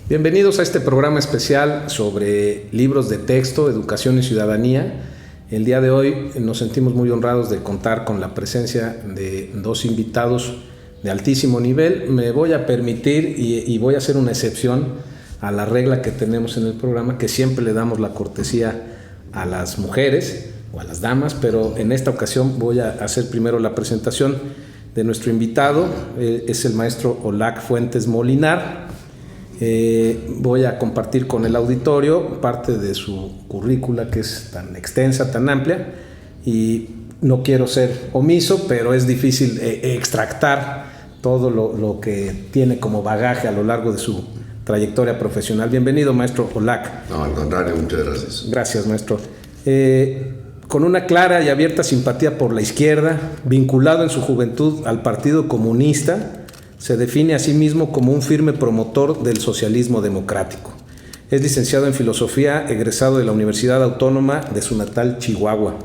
Bienvenidos a este programa especial sobre libros de texto, educación y ciudadanía. El día de hoy nos sentimos muy honrados de contar con la presencia de dos invitados de altísimo nivel. Me voy a permitir y voy a hacer una excepción a la regla que tenemos en el programa, que siempre le damos la cortesía a las mujeres o a las damas, pero en esta ocasión voy a hacer primero la presentación de nuestro invitado. Es el maestro Olac Fuentes Molinar. Voy a compartir con el auditorio parte de su currícula, que es tan extensa, tan amplia, y no quiero ser omiso, pero es difícil extractar todo lo que tiene como bagaje a lo largo de su trayectoria profesional. Bienvenido, maestro Olac. No, al contrario, muchas gracias. Gracias, maestro. Con una clara y abierta simpatía por la izquierda, vinculado en su juventud al Partido Comunista, se define a sí mismo como un firme promotor del socialismo democrático. Es licenciado en Filosofía, egresado de la Universidad Autónoma de su natal Chihuahua.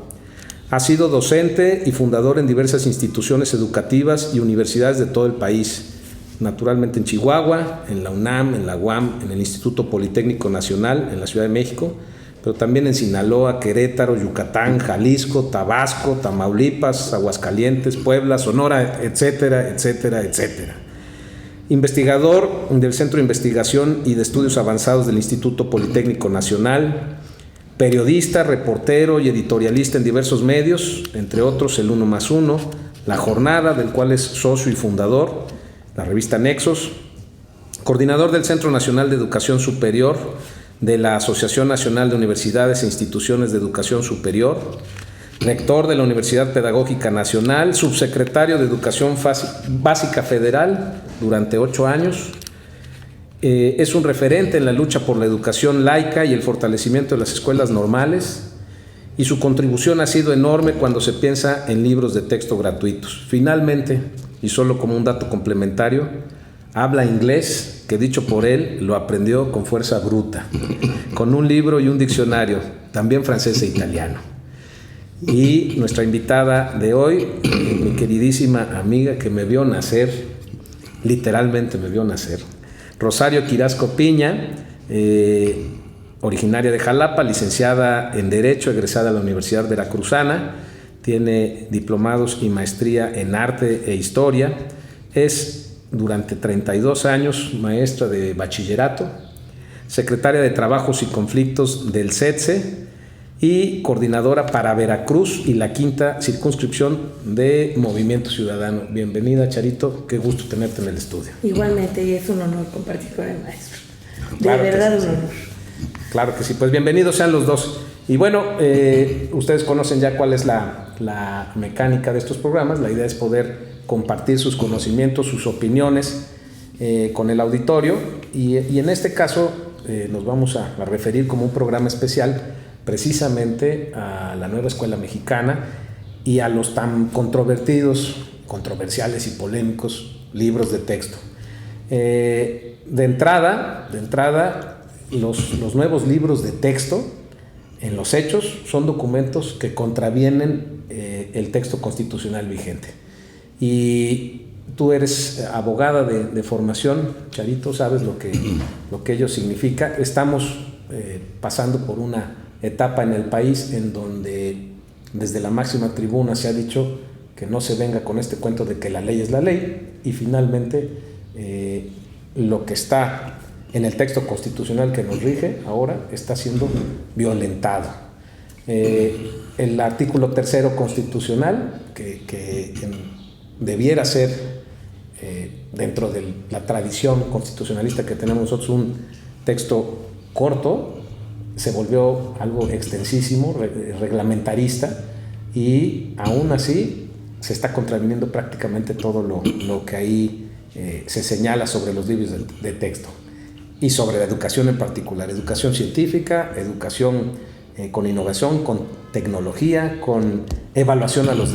Ha sido docente y fundador en diversas instituciones educativas y universidades de todo el país, naturalmente en Chihuahua, en la UNAM, en la UAM, en el Instituto Politécnico Nacional, en la Ciudad de México, pero también en Sinaloa, Querétaro, Yucatán, Jalisco, Tabasco, Tamaulipas, Aguascalientes, Puebla, Sonora, etcétera, etcétera, etcétera. Investigador del Centro de Investigación y de Estudios Avanzados del Instituto Politécnico Nacional, periodista, reportero y editorialista en diversos medios, entre otros el 1+1, La Jornada, del cual es socio y fundador, la revista Nexos, coordinador del Centro Nacional de Educación Superior, de la Asociación Nacional de Universidades e Instituciones de Educación Superior, rector de la Universidad Pedagógica Nacional, subsecretario de Educación Básica Federal durante 8 años. Es un referente en la lucha por la educación laica y el fortalecimiento de las escuelas normales, y su contribución ha sido enorme cuando se piensa en libros de texto gratuitos. Finalmente, y solo como un dato complementario, habla inglés, que dicho por él, lo aprendió con fuerza bruta, con un libro y un diccionario, también francés e italiano. Y nuestra invitada de hoy, mi queridísima amiga que me vio nacer, literalmente me vio nacer, Rosario Quirasco Piña, originaria de Jalapa, licenciada en Derecho, egresada de la Universidad Veracruzana, tiene diplomados y maestría en Arte e Historia, es durante 32 años maestra de bachillerato, secretaria de Trabajos y Conflictos del CETSE y coordinadora para Veracruz y la 5ª circunscripción de Movimiento Ciudadano. Bienvenida, Charito, qué gusto tenerte en el estudio. Igualmente, y es un honor compartir con el maestro. Claro, de verdad, sí, un honor. Claro que sí, pues bienvenidos sean los dos. Y bueno, ustedes conocen ya cuál es la mecánica de estos programas. La idea es poder compartir sus conocimientos, sus opiniones con el auditorio, y en este caso nos vamos a referir como un programa especial precisamente a la nueva escuela mexicana y a los tan controversiales y polémicos libros de texto. De entrada, los nuevos libros de texto, en los hechos, son documentos que contravienen el texto constitucional vigente. Y tú eres abogada de formación, Charito, sabes lo que ello significa. Estamos pasando por una etapa en el país en donde desde la máxima tribuna se ha dicho que no se venga con este cuento de que la ley es la ley, y finalmente lo que está en el texto constitucional que nos rige ahora está siendo violentado. El artículo 3º constitucional, que debiera ser, dentro de la tradición constitucionalista que tenemos nosotros, un texto corto, se volvió algo extensísimo, reglamentarista, y aún así se está contraviniendo prácticamente todo lo que ahí se señala sobre los libros de texto, y sobre la educación en particular, educación científica, educación con innovación, con tecnología, con evaluación a los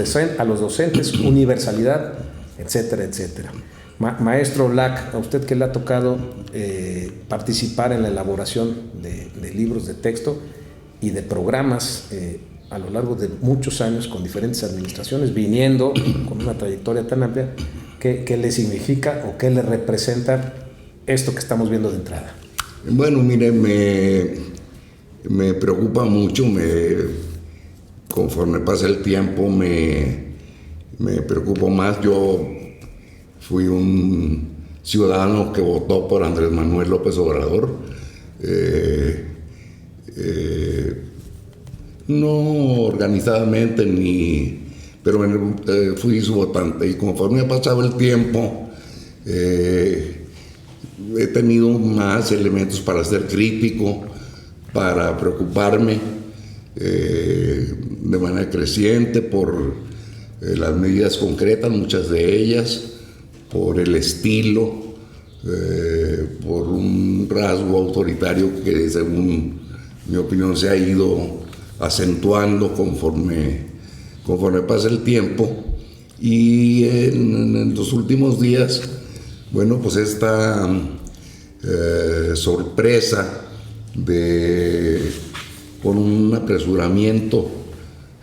docentes, universalidad, etcétera, etcétera. Maestro Olac, a usted que le ha tocado participar en la elaboración de libros de texto y de programas a lo largo de muchos años con diferentes administraciones, viniendo con una trayectoria tan amplia, ¿qué le significa o qué le representa esto que estamos viendo de entrada? Bueno, mire, me preocupa mucho, conforme pasa el tiempo me preocupo más. Yo fui un ciudadano que votó por Andrés Manuel López Obrador. No organizadamente pero fui su votante, y conforme ha pasado el tiempo he tenido más elementos para ser crítico, para preocuparme de manera creciente por las medidas concretas, muchas de ellas, por el estilo, por un rasgo autoritario que, según mi opinión, se ha ido acentuando conforme pasa el tiempo. Y en los últimos días, bueno, pues esta sorpresa con un apresuramiento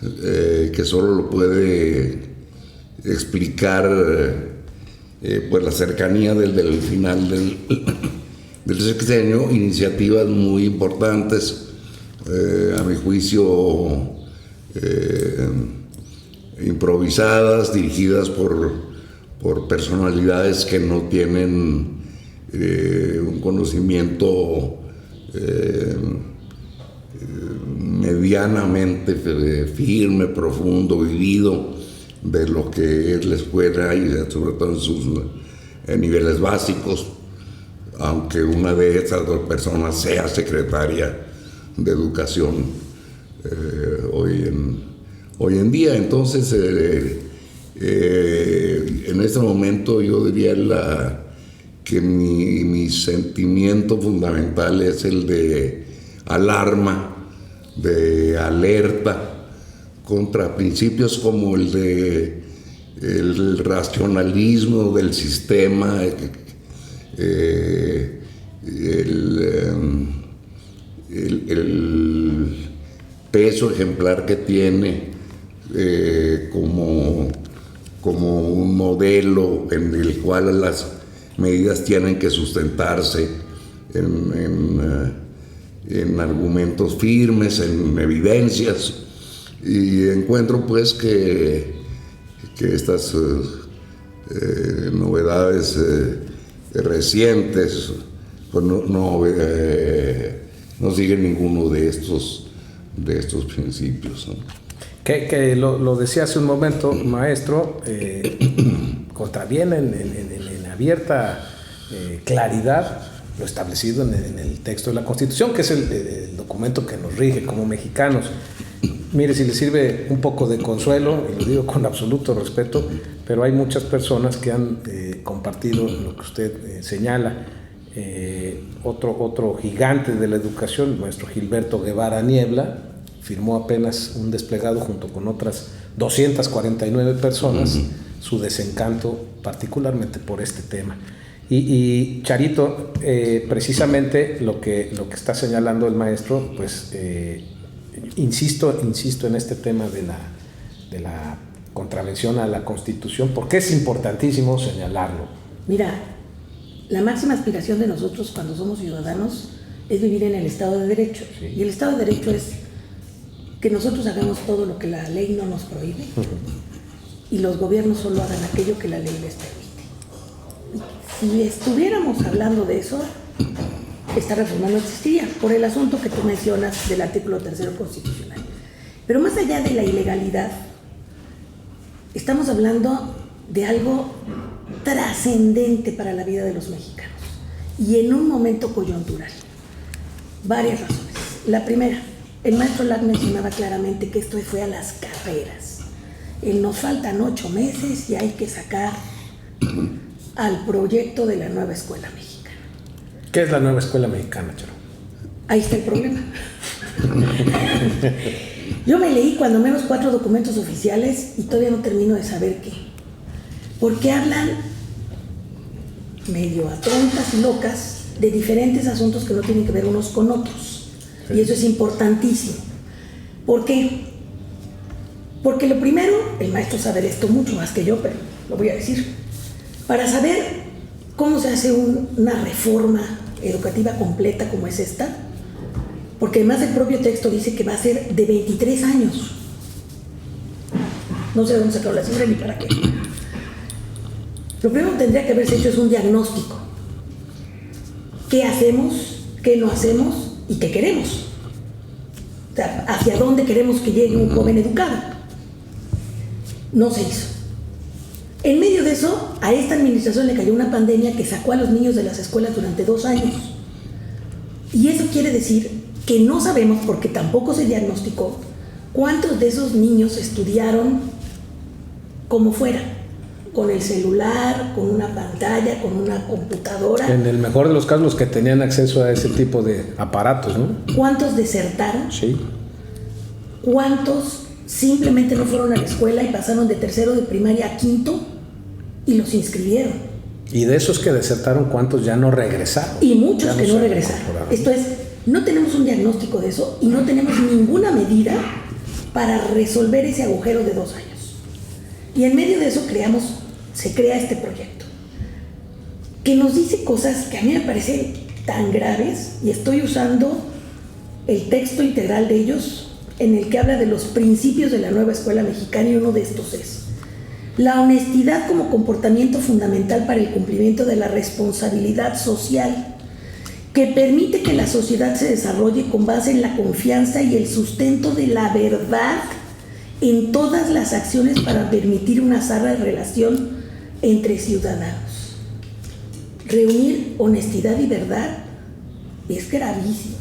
que solo lo puede explicar pues la cercanía del final del sexenio, iniciativas muy importantes, a mi juicio improvisadas, dirigidas por personalidades que no tienen un conocimiento medianamente firme, profundo, vivido de lo que es la escuela, y sobre todo en sus niveles básicos, aunque una de esas dos personas sea secretaria de Educación hoy en día. Entonces, en este momento yo diría que mi sentimiento fundamental es el de alarma, de alerta contra principios como el racionalismo del sistema, el peso ejemplar que tiene como un modelo en el cual las medidas tienen que sustentarse en argumentos firmes, en evidencias. Y encuentro pues que estas novedades recientes pues no siguen ninguno de estos principios, ¿no? Que lo decía hace un momento, maestro, contraviene en abierta claridad lo establecido en el texto de la Constitución, que es el documento que nos rige como mexicanos. Mire, si le sirve un poco de consuelo, y lo digo con absoluto respeto, pero hay muchas personas que han compartido lo que usted señala. Otro gigante de la educación, el maestro Gilberto Guevara Niebla, firmó apenas un desplegado junto con otras 249 personas su desencanto particularmente por este tema. Y Charito, precisamente lo que está señalando el maestro, pues insisto en este tema de la contravención a la Constitución, porque es importantísimo señalarlo. Mira, la máxima aspiración de nosotros cuando somos ciudadanos es vivir en el Estado de Derecho. Sí. Y el Estado de Derecho es que nosotros hagamos todo lo que la ley no nos prohíbe y los gobiernos solo hagan aquello que la ley les permite. Si estuviéramos hablando de eso, esta reforma no existiría, por el asunto que tú mencionas del artículo 3 constitucional. Pero más allá de la ilegalidad, estamos hablando de algo trascendente para la vida de los mexicanos y en un momento coyuntural. Varias razones. La primera, el maestro Lack mencionaba claramente que esto fue a las carreras. Nos faltan 8 meses y hay que sacar al proyecto de la nueva escuela mexicana. ¿Qué es la nueva escuela mexicana, Charo? Ahí está el problema. Yo me leí cuando menos 4 documentos oficiales y todavía no termino de saber qué. Porque hablan medio a tontas y locas de diferentes asuntos que no tienen que ver unos con otros. Sí. Y eso es importantísimo. ¿Por qué? Porque lo primero, el maestro sabe esto mucho más que yo, pero lo voy a decir. Para saber cómo se hace una reforma educativa completa como es esta, porque además el propio texto dice que va a ser de 23 años. No sé dónde sacaron la cifra ni para qué. Lo primero que tendría que haberse hecho es un diagnóstico. ¿Qué hacemos? ¿Qué no hacemos? ¿Y qué queremos? O sea, ¿hacia dónde queremos que llegue un joven educado? No se hizo. En medio de eso, a esta administración le cayó una pandemia que sacó a los niños de las escuelas durante 2 años. Y eso quiere decir que no sabemos, porque tampoco se diagnosticó, cuántos de esos niños estudiaron como fuera, con el celular, con una pantalla, con una computadora. En el mejor de los casos, los que tenían acceso a ese tipo de aparatos, ¿no? ¿Cuántos desertaron? Sí. ¿Cuántos simplemente no fueron a la escuela y pasaron de tercero de primaria a quinto y los inscribieron? Y de esos que desertaron, ¿cuántos ya no regresaron? Y muchos ya que no se regresaron. incorporaron. Esto es, no tenemos un diagnóstico de eso y no tenemos ninguna medida para resolver ese agujero de 2 años. Y en medio de eso se crea este proyecto, que nos dice cosas que a mí me parecen tan graves, y estoy usando el texto integral de ellos, en el que habla de los principios de la nueva escuela mexicana, y uno de estos es: la honestidad como comportamiento fundamental para el cumplimiento de la responsabilidad social, que permite que la sociedad se desarrolle con base en la confianza y el sustento de la verdad en todas las acciones para permitir una sana relación entre ciudadanos. Reunir honestidad y verdad es gravísimo,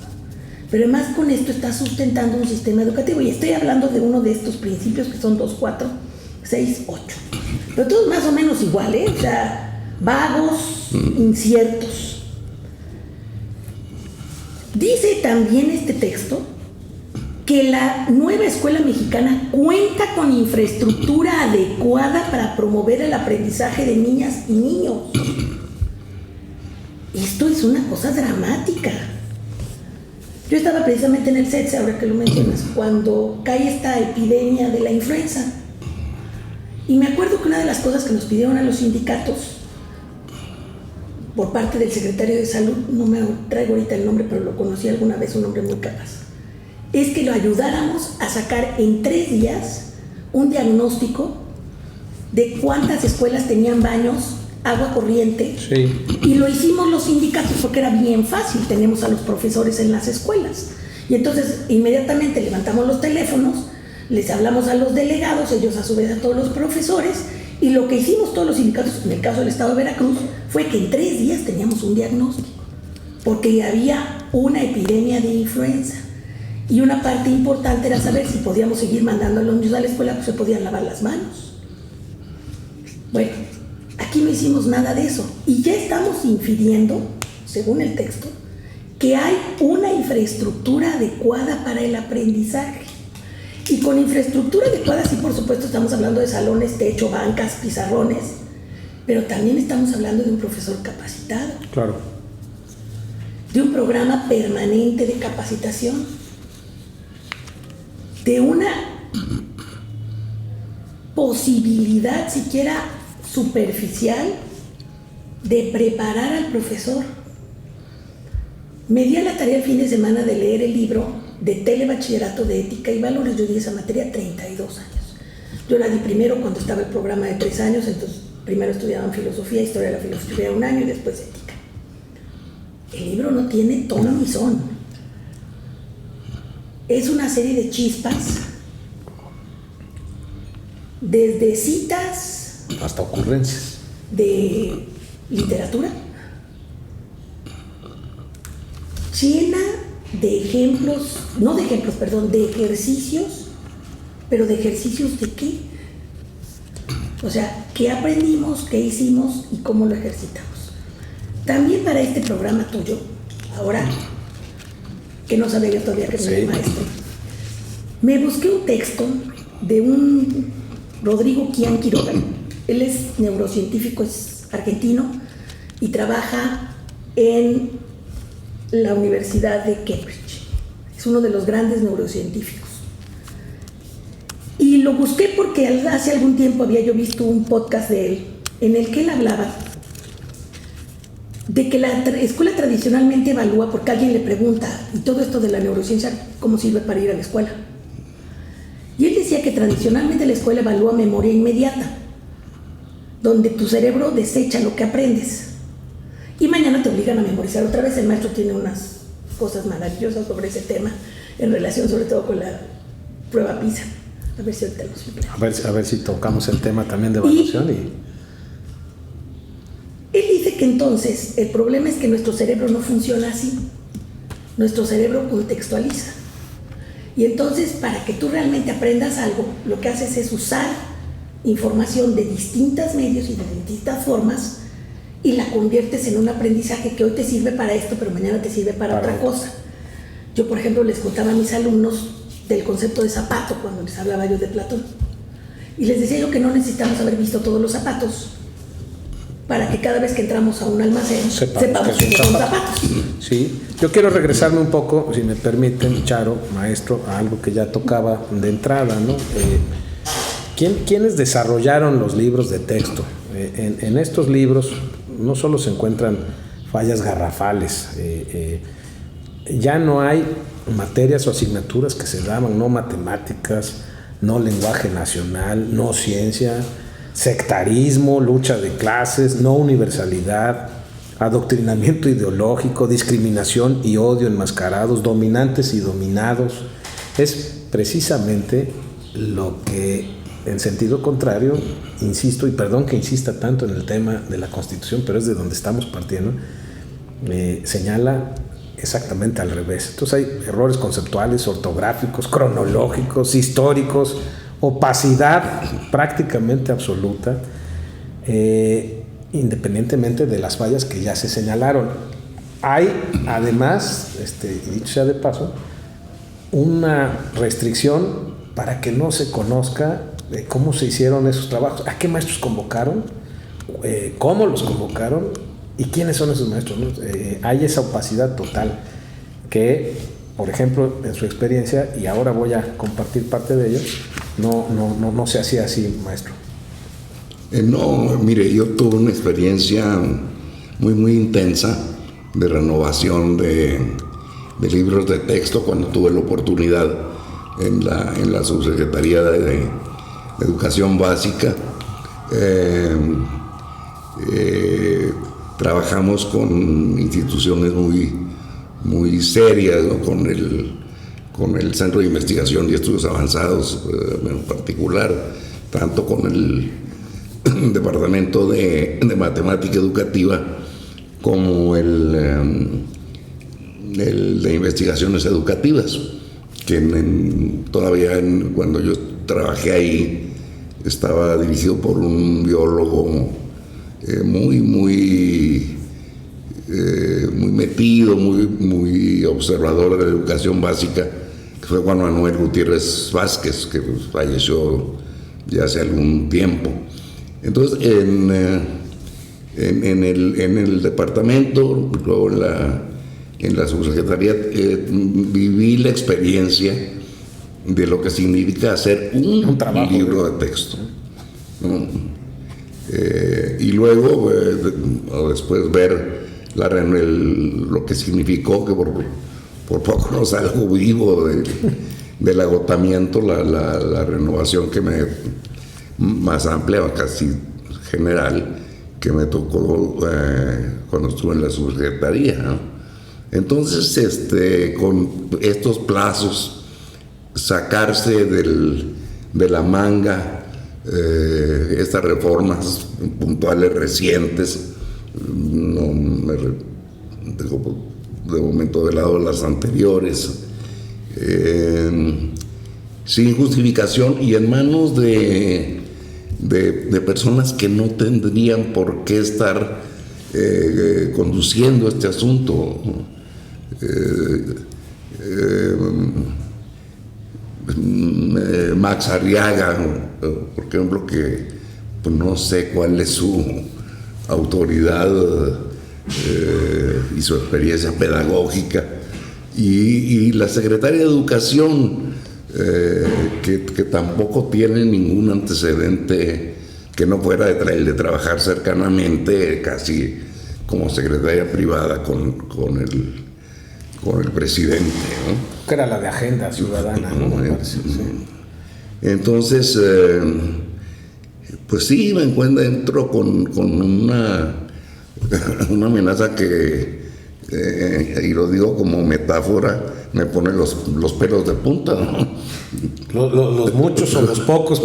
pero además con esto está sustentando un sistema educativo, y estoy hablando de uno de estos principios que son 2, 4, 6, 8, pero todos más o menos iguales, o sea, vagos, inciertos. Dice también este texto que la nueva escuela mexicana cuenta con infraestructura adecuada para promover el aprendizaje de niñas y niños. Esto es una cosa dramática. Yo estaba precisamente en el CETSE, ahora que lo mencionas, cuando cae esta epidemia de la influenza. Y me acuerdo que una de las cosas que nos pidieron a los sindicatos por parte del secretario de Salud, no me traigo ahorita el nombre, pero lo conocí alguna vez, un hombre muy capaz, es que lo ayudáramos a sacar en 3 días un diagnóstico de cuántas escuelas tenían baños, agua corriente. Sí. Y lo hicimos los sindicatos porque era bien fácil, tenemos a los profesores en las escuelas. Y entonces inmediatamente levantamos los teléfonos, les hablamos a los delegados, ellos a su vez a todos los profesores, y lo que hicimos todos los sindicatos, en el caso del estado de Veracruz, fue que en 3 días teníamos un diagnóstico, porque había una epidemia de influenza. Y una parte importante era saber si podíamos seguir mandando a los niños a la escuela, pues se podían lavar las manos. Bueno, aquí no hicimos nada de eso, y ya estamos infiriendo, según el texto, que hay una infraestructura adecuada para el aprendizaje. Y con infraestructura adecuada, sí, por supuesto, estamos hablando de salones, techo, bancas, pizarrones, pero también estamos hablando de un profesor capacitado. Claro. De un programa permanente de capacitación, de una posibilidad siquiera superficial de preparar al profesor. Me di a la tarea el fin de semana de leer el libro de Telebachillerato de Ética y Valores. Yo di esa materia 32 años. Yo la di primero cuando estaba el programa de 3 años, entonces primero estudiaban filosofía, historia de la filosofía 1 año y después ética. El libro no tiene tono ni son. Es una serie de chispas, desde citas hasta ocurrencias de literatura, llena de ejemplos, no de ejemplos, perdón, de ejercicios, pero de ejercicios de qué. O sea, ¿qué aprendimos, qué hicimos y cómo lo ejercitamos? También para este programa tuyo, ahora que no sabía yo todavía que soy maestro, me busqué un texto de un Rodrigo Kian Quiroga. Él es neurocientífico, es argentino y trabaja en la Universidad de Cambridge. Es uno de los grandes neurocientíficos. Y lo busqué porque hace algún tiempo había yo visto un podcast de él en el que él hablaba de que la escuela tradicionalmente evalúa porque alguien le pregunta, y todo esto de la neurociencia, ¿cómo sirve para ir a la escuela? Y él decía que tradicionalmente la escuela evalúa memoria inmediata, donde tu cerebro desecha lo que aprendes. Y mañana te obligan a memorizar otra vez. El maestro tiene unas cosas maravillosas sobre ese tema, en relación sobre todo con la prueba PISA. A ver si ahorita lo explico. A ver si tocamos el tema también de evaluación. Él dice que entonces el problema es que nuestro cerebro no funciona así. Nuestro cerebro contextualiza. Y entonces, para que tú realmente aprendas algo, lo que haces es usar información de distintos medios y de distintas formas y la conviertes en un aprendizaje que hoy te sirve para esto, pero mañana te sirve para otra cosa. Yo, por ejemplo, les contaba a mis alumnos del concepto de zapato cuando les hablaba yo de Platón. Y les decía yo que no necesitamos haber visto todos los zapatos para que cada vez que entramos a un almacén sepamos que son zapatos. Sí, yo quiero regresarme un poco, si me permiten, Charo, maestro, a algo que ya tocaba de entrada, ¿no? ¿Quiénes desarrollaron los libros de texto? En estos libros no solo se encuentran fallas garrafales, ya no hay materias o asignaturas que se daban, no matemáticas, no lenguaje nacional, no ciencia, sectarismo, lucha de clases, no universalidad, adoctrinamiento ideológico, discriminación y odio enmascarados, dominantes y dominados. Es precisamente lo que, en sentido contrario, insisto, y perdón que insista tanto en el tema de la Constitución, pero es de donde estamos partiendo, señala exactamente al revés. Entonces hay errores conceptuales, ortográficos, cronológicos, históricos, opacidad prácticamente absoluta, independientemente de las fallas que ya se señalaron. Hay, además, dicho sea de paso, una restricción para que no se conozca cómo se hicieron esos trabajos, a qué maestros convocaron, cómo los convocaron y quiénes son esos maestros, ¿no? Hay esa opacidad total que, por ejemplo, en su experiencia, y ahora voy a compartir parte de ello, no se hacía así, maestro. No, mire, yo tuve una experiencia muy intensa de renovación de libros de texto cuando tuve la oportunidad en la Subsecretaría de Educación Básica. Trabajamos con instituciones muy serias, ¿no? con el Centro de Investigación y Estudios Avanzados en particular, tanto con el Departamento de Matemática Educativa como el de Investigaciones Educativas, que cuando yo trabajé ahí estaba dirigido por un biólogo muy metido, muy observador de la educación básica, que fue Juan Manuel Gutiérrez Vázquez, que falleció ya hace algún tiempo. Entonces, en el departamento, luego en la subsecretaría, viví la experiencia de lo que significa hacer un libro de texto, ¿no? Y luego, después ver lo que significó que por poco no salgo vivo del agotamiento, la renovación más amplia, casi general, que me tocó cuando estuve en la subsecretaría, ¿no? Entonces, con estos plazos, sacarse de la manga estas reformas puntuales recientes, no me dejo de momento de lado las anteriores, sin justificación y en manos de personas que no tendrían por qué estar conduciendo este asunto. Max Arriaga, por ejemplo, que pues, no sé cuál es su autoridad y su experiencia pedagógica, y la secretaria de Educación, que tampoco tiene ningún antecedente que no fuera el de trabajar cercanamente, casi como secretaria privada con el presidente, ¿no? Que era la de Agenda Ciudadana, ¿no? Me parece, sí. Entonces, pues sí, me encuentro con una amenaza que, y lo digo como metáfora, me pone los pelos de punta, ¿no? Los muchos o los pocos.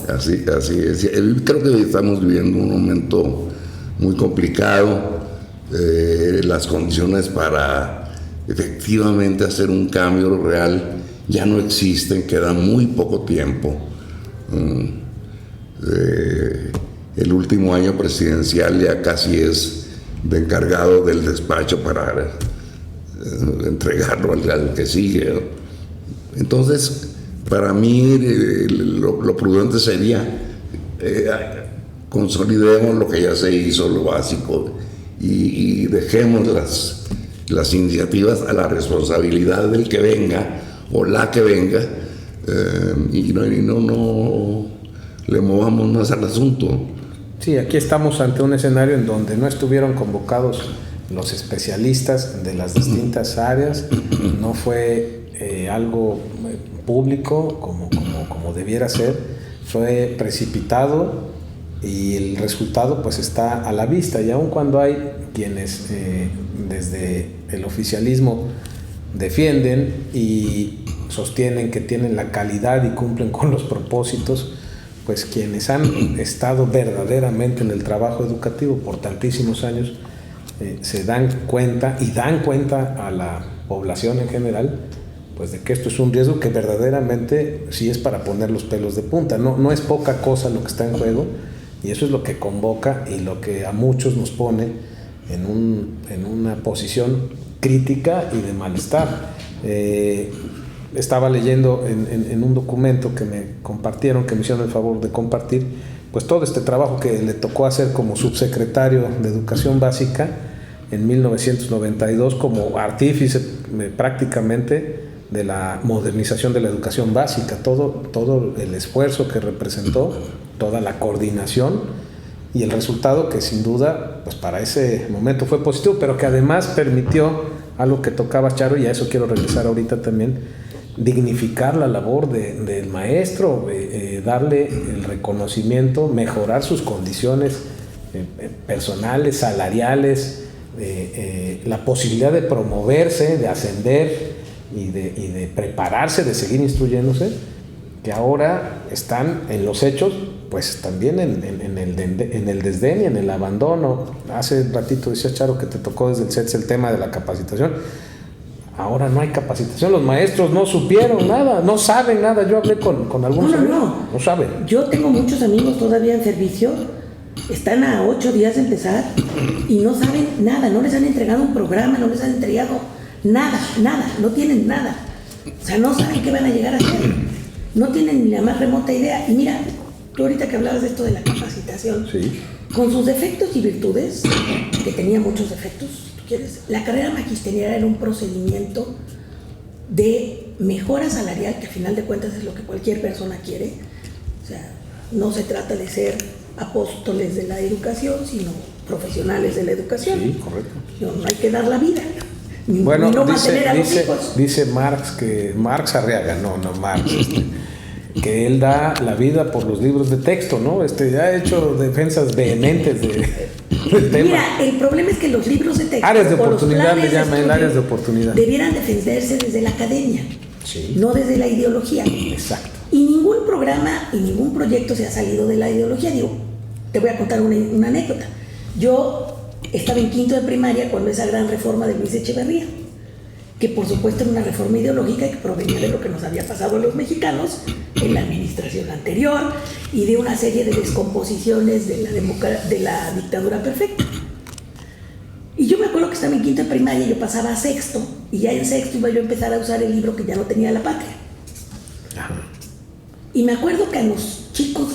Así es. Creo que estamos viviendo un momento muy complicado. Las condiciones para efectivamente hacer un cambio real ya no existen, queda muy poco tiempo. El último año presidencial ya casi es de encargado del despacho para entregarlo al que sigue, ¿no? Entonces, para mí lo prudente sería consolidemos lo que ya se hizo, lo básico, y dejemos las iniciativas a la responsabilidad del que venga o la que venga, y no le movamos más al asunto. Sí, aquí estamos ante un escenario en donde no estuvieron convocados los especialistas de las distintas áreas, no fue algo público como debiera ser, fue precipitado y el resultado pues está a la vista, y aun cuando hay quienes desde el oficialismo defienden y sostienen que tienen la calidad y cumplen con los propósitos, pues quienes han estado verdaderamente en el trabajo educativo por tantísimos años se dan cuenta y dan cuenta a la población en general pues de que esto es un riesgo que verdaderamente sí es para poner los pelos de punta, no es poca cosa lo que está en juego, y eso es lo que convoca y lo que a muchos nos pone en una posición crítica y de malestar. Estaba leyendo en un documento que me compartieron, que me hicieron el favor de compartir, pues todo este trabajo que le tocó hacer como subsecretario de Educación Básica en 1992 como artífice prácticamente de la modernización de la educación básica, todo el esfuerzo que representó, toda la coordinación y el resultado que sin duda pues para ese momento fue positivo, pero que además permitió algo que tocaba Charo, y a eso quiero regresar ahorita también, dignificar la labor del maestro, darle el reconocimiento, mejorar sus condiciones personales, salariales, la posibilidad de promoverse, de ascender y de prepararse, de seguir instruyéndose, que ahora están en los hechos, pues también en el desdén y en el abandono. Hace ratito decía Charo que te tocó desde el CETS el tema de la capacitación. Ahora no hay capacitación, los maestros no supieron nada, no saben nada. Yo hablé con algunos amigos, no saben. Yo tengo muchos amigos todavía en servicio, están a 8 días de empezar y no saben nada, no les han entregado un programa, no les han entregado nada, no tienen nada. O sea, no saben qué van a llegar a hacer, no tienen ni la más remota idea. Y mira, tú ahorita que hablabas de esto de la capacitación, sí, con sus defectos y virtudes, que tenía muchos defectos, la carrera magisterial era un procedimiento de mejora salarial, que al final de cuentas es lo que cualquier persona quiere. O sea, no se trata de ser apóstoles de la educación, sino profesionales de la educación. Sí, correcto. No hay que dar la vida. Bueno, no mantener a los hijos. Dice Marx Arriaga, Marx, que él da la vida por los libros de texto, ¿no? Ha hecho defensas vehementes del tema. Mira, el problema es que los libros de texto, áreas de oportunidad le llaman, áreas de oportunidad, debieran defenderse desde la academia, sí, no desde la ideología. Exacto. Y ningún programa y ningún proyecto se ha salido de la ideología. Digo, te voy a contar una anécdota. Yo estaba en quinto de primaria cuando esa gran reforma de Luis Echeverría, que por supuesto era una reforma ideológica que provenía de lo que nos había pasado a los mexicanos en la administración anterior y de una serie de descomposiciones de la dictadura perfecta. Y yo me acuerdo que estaba en quinto de primaria y yo pasaba a sexto, y ya en sexto iba yo a empezar a usar el libro que ya no tenía La Patria. Ajá. Y me acuerdo que a los chicos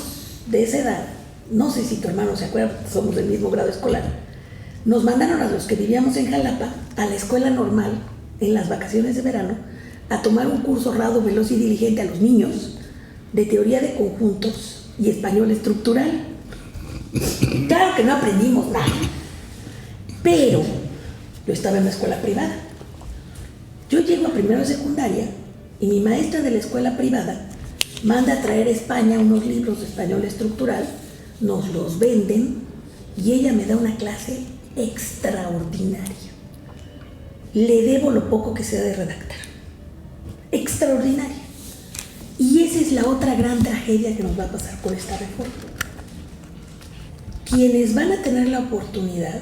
de esa edad, no sé si tu hermano se acuerda, somos del mismo grado escolar, nos mandaron a los que vivíamos en Jalapa a la escuela normal en las vacaciones de verano a tomar un curso raudo, veloz y diligente a los niños de teoría de conjuntos y español estructural. Claro que no aprendimos nada. Pero yo estaba en una escuela privada. Yo llego a primero de secundaria y mi maestra de la escuela privada manda a traer a España unos libros de español estructural, nos los venden y ella me da una clase extraordinaria. Le debo lo poco que sé de redactar. Extraordinaria. Y esa es la otra gran tragedia que nos va a pasar con esta reforma. Quienes van a tener la oportunidad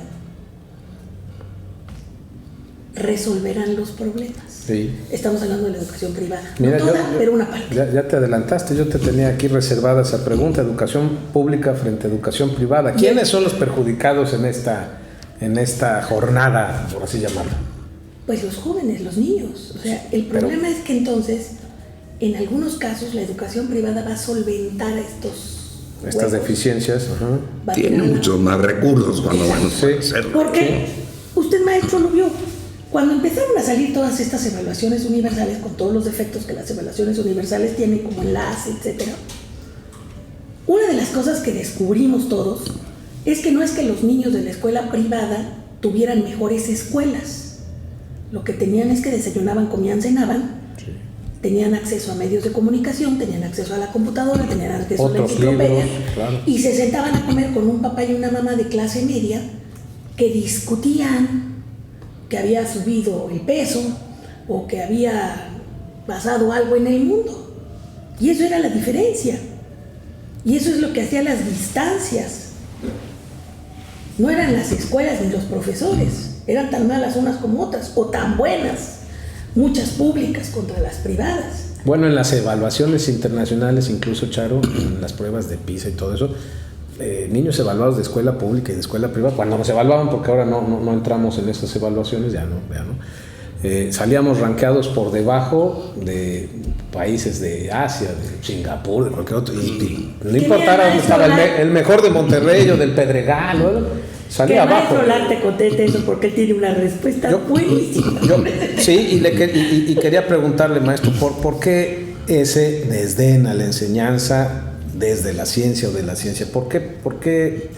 resolverán los problemas. Sí. Estamos hablando de la educación privada. Mira, no toda, pero una parte. Ya te adelantaste, yo te tenía aquí reservada esa pregunta, educación pública frente a educación privada. ¿Quiénes son los perjudicados en esta jornada, por así llamarlo? Pues los jóvenes, los niños. O sea, el problema es que entonces, en algunos casos, la educación privada va a solventar estas deficiencias. Tiene muchos más recursos cuando van a hacerlo. Porque usted, maestro, lo vio. Cuando empezaron a salir todas estas evaluaciones universales, con todos los defectos que las evaluaciones universales tienen, como enlace, etc., una de las cosas que descubrimos todos es que no es que los niños de la escuela privada tuvieran mejores escuelas. Lo que tenían es que desayunaban, comían, cenaban, tenían acceso a medios de comunicación, tenían acceso a la computadora, tenían acceso a la enciclopedia, claro. Y se sentaban a comer con un papá y una mamá de clase media que discutían que había subido el peso o que había pasado algo en el mundo. Y eso era la diferencia. Y eso es lo que hacía las distancias. No eran las escuelas ni los profesores, eran tan malas unas como otras, o tan buenas, muchas públicas contra las privadas. Bueno, en las evaluaciones internacionales, incluso, Charo, en las pruebas de PISA y todo eso, niños evaluados de escuela pública y de escuela privada, cuando nos evaluaban, porque ahora no entramos en esas evaluaciones, ya no, salíamos rankeados por debajo de países de Asia, de Singapur, de cualquier otro, y no importara dónde estaba el mejor de Monterrey o del Pedregal, ¿no? Salía abajo. Que el maestro te conteste eso porque él tiene una respuesta buenísima. Sí, y quería preguntarle, maestro, ¿por qué ese desdén a la enseñanza desde la ciencia o de la ciencia? ¿Por qué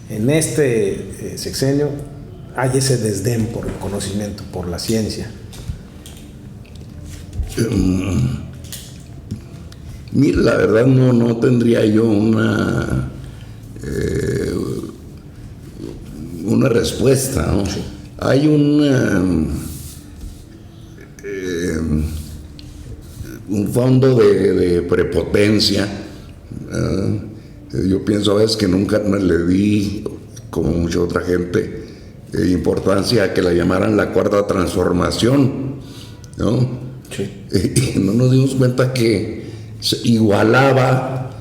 en este sexenio hay ese desdén por el conocimiento, por la ciencia? Mira, la verdad no tendría yo una respuesta, ¿no? Sí. Hay un fondo de prepotencia. Yo pienso a veces que nunca le di, como mucha otra gente, importancia a que la llamaran la cuarta transformación, ¿no? Sí. Y no nos dimos cuenta que se igualaba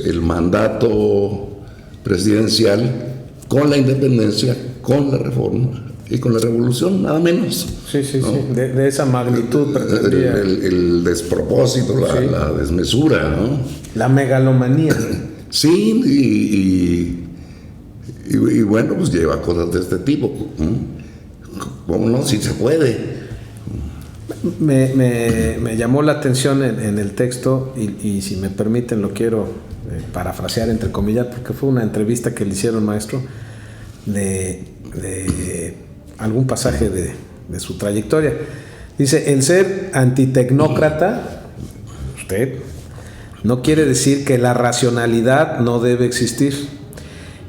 el mandato presidencial con la independencia, con la reforma y con la revolución, nada menos. Sí, ¿no? Sí. De esa magnitud pretendía. El despropósito, la desmesura, ¿no? La megalomanía. Sí, y bueno, pues lleva cosas de este tipo. ¿Cómo no? Sí se puede. Me llamó la atención en el texto, y si me permiten lo quiero parafrasear, entre comillas, porque fue una entrevista que le hicieron, maestro, de algún pasaje de su trayectoria. Dice: el ser antitecnócrata, usted, no quiere decir que la racionalidad no debe existir.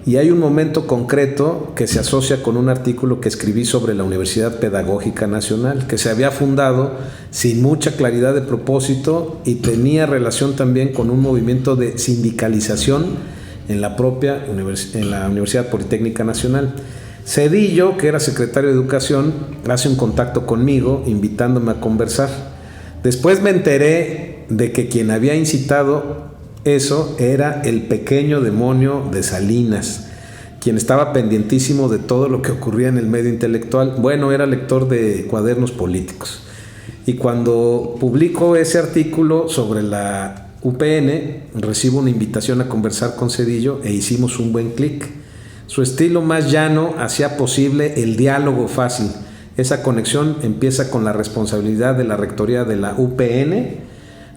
Y hay un momento concreto que se asocia con un artículo que escribí sobre la Universidad Pedagógica Nacional, que se había fundado sin mucha claridad de propósito y tenía relación también con un movimiento de sindicalización en la propia en la Universidad Politécnica Nacional. Zedillo, que era secretario de Educación, hace un contacto conmigo invitándome a conversar. Después me enteré de que quien había incitado eso era el pequeño demonio de Salinas, quien estaba pendientísimo de todo lo que ocurría en el medio intelectual. Bueno, era lector de cuadernos políticos. Y cuando publico ese artículo sobre la UPN, recibo una invitación a conversar con Zedillo e hicimos un buen clic. Su estilo más llano hacía posible el diálogo fácil. Esa conexión empieza con la responsabilidad de la rectoría de la UPN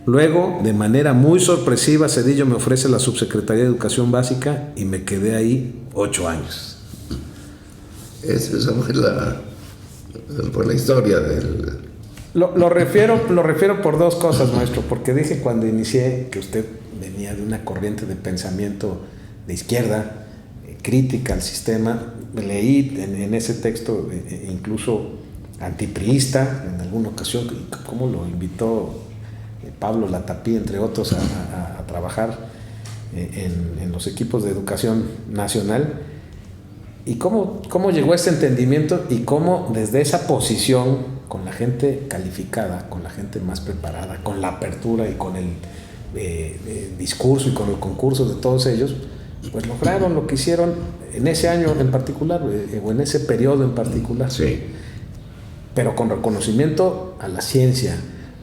Luego, de manera muy sorpresiva, Zedillo me ofrece la subsecretaría de Educación Básica y me quedé ahí 8 años. Esa fue la historia del... Lo refiero por 2 cosas, maestro, porque dije cuando inicié que usted venía de una corriente de pensamiento de izquierda, crítica al sistema. Leí en ese texto incluso antipriista en alguna ocasión, cómo lo invitó Pablo Latapí, entre otros, a trabajar en los equipos de educación nacional, y cómo llegó a ese entendimiento y cómo desde esa posición, con la gente calificada, con la gente más preparada, con la apertura y con el discurso y con el concurso de todos ellos, pues lograron lo que hicieron en ese año en particular, o en ese periodo en particular. Sí. Pero con reconocimiento a la ciencia,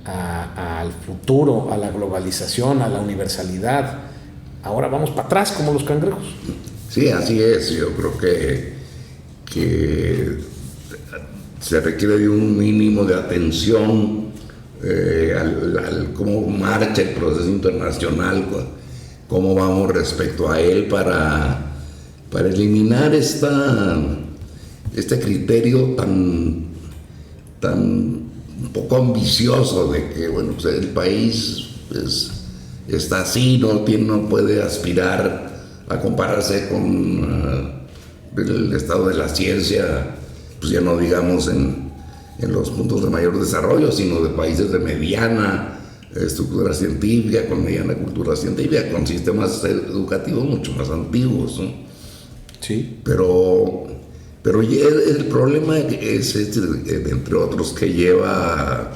al futuro, a la globalización, a la universalidad. Ahora vamos para atrás como los cangrejos. Sí, así es. Yo creo que se requiere de un mínimo de atención al cómo marcha el proceso internacional, cómo vamos respecto a él para eliminar este criterio tan un poco ambicioso de que, bueno, pues el país está así, no puede aspirar a compararse con el estado de la ciencia, pues ya no digamos en los puntos de mayor desarrollo, sino de países de mediana estructura científica, con mediana cultura científica, con sistemas educativos mucho más antiguos, ¿no? Sí. Pero el problema es entre otros, que lleva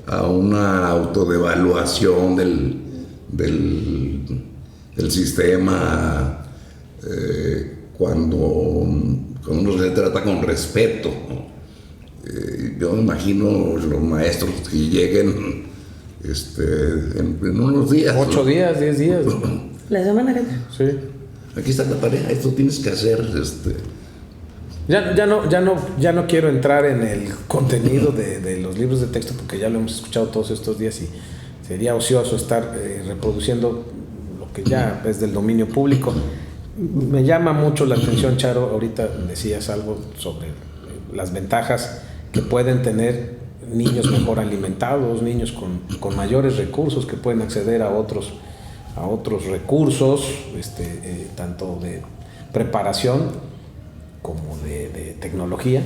a una autodevaluación del sistema cuando uno se trata con respeto, ¿no? Yo me imagino los maestros que lleguen en unos días. 8 días, 10 días. La semana que Sí. Aquí está la pareja, esto tienes que hacer. Ya no quiero entrar en el contenido de los libros de texto, porque ya lo hemos escuchado todos estos días y sería ocioso estar reproduciendo lo que ya es del dominio público. Me llama mucho la atención, Charo, ahorita decías algo sobre las ventajas que pueden tener niños mejor alimentados, niños con mayores recursos, que pueden acceder a otros recursos, tanto de preparación como de tecnología,